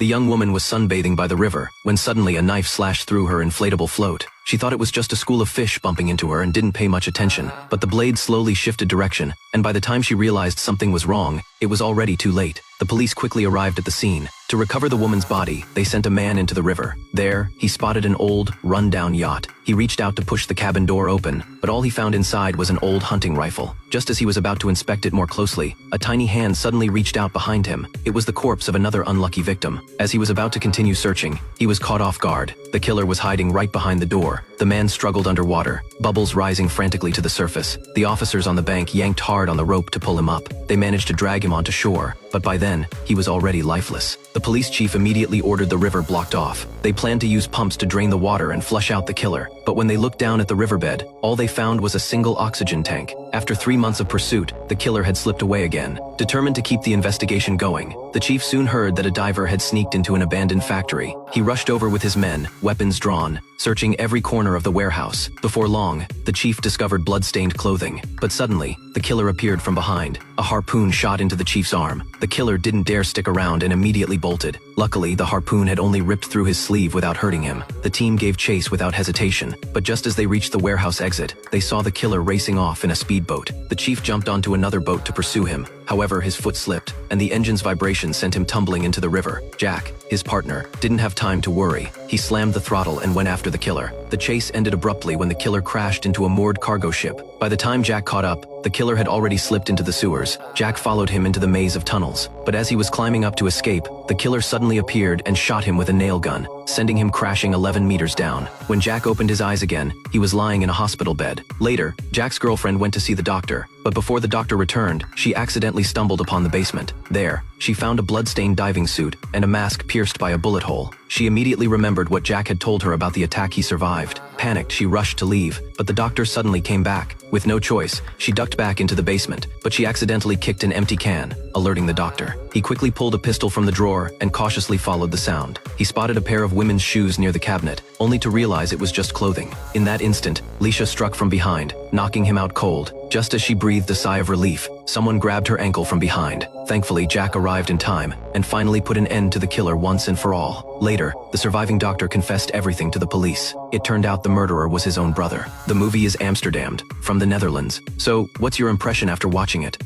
The young woman was sunbathing by the river when suddenly a knife slashed through her inflatable float. She thought it was just a school of fish bumping into her and didn't pay much attention, but the blade slowly shifted direction, and by the time she realized something was wrong, it was already too late. The police quickly arrived at the scene. To recover the woman's body, they sent a man into the river. There, he spotted an old, run-down yacht. He reached out to push the cabin door open, but all he found inside was an old hunting rifle. Just as he was about to inspect it more closely, a tiny hand suddenly reached out behind him. It was the corpse of another unlucky victim. As he was about to continue searching, he was caught off guard. The killer was hiding right behind the door. The man struggled underwater, bubbles rising frantically to the surface. The officers on the bank yanked hard on the rope to pull him up. They managed to drag him onto shore, but by then, he was already lifeless. The police chief immediately ordered the river blocked off. They planned to use pumps to drain the water and flush out the killer, but when they looked down at the riverbed, all they found was a single oxygen tank. After 3 months of pursuit, the killer had slipped away again. Determined to keep the investigation going, the chief soon heard that a diver had sneaked into an abandoned factory. He rushed over with his men, weapons drawn, searching every corner of the warehouse. Before long, the chief discovered blood-stained clothing, but suddenly, the killer appeared from behind. A harpoon shot into the chief's arm. The killer didn't dare stick around and immediately bolted. Luckily, the harpoon had only ripped through his sleeve without hurting him. The team gave chase without hesitation, but just as they reached the warehouse exit, they saw the killer racing off in a speedboat. The chief jumped onto another boat to pursue him. However, his foot slipped, and the engine's vibration sent him tumbling into the river. Jack, his partner, didn't have time to worry. He slammed the throttle and went after the killer. The chase ended abruptly when the killer crashed into a moored cargo ship. By the time Jack caught up, the killer had already slipped into the sewers. Jack followed him into the maze of tunnels, but as he was climbing up to escape, the killer suddenly appeared and shot him with a nail gun, sending him crashing 11 meters down. When Jack opened his eyes again, he was lying in a hospital bed. Later, Jack's girlfriend went to see the doctor, but before the doctor returned, she accidentally stumbled upon the basement. There, she found a blood-stained diving suit and a mask pierced by a bullet hole. She immediately remembered what Jack had told her about the attack he survived. Panicked, she rushed to leave, but the doctor suddenly came back. With no choice, she ducked back into the basement, but she accidentally kicked an empty can, alerting the doctor. He quickly pulled a pistol from the drawer and cautiously followed the sound. He spotted a pair of women's shoes near the cabinet, only to realize it was just clothing. In that instant, Leisha struck from behind, knocking him out cold. Just as she breathed a sigh of relief, someone grabbed her ankle from behind. Thankfully, Jack arrived in time and finally put an end to the killer once and for all. Later, the surviving doctor confessed everything to the police. It turned out the murderer was his own brother. The movie is Amsterdammed, from the Netherlands. So, what's your impression after watching it?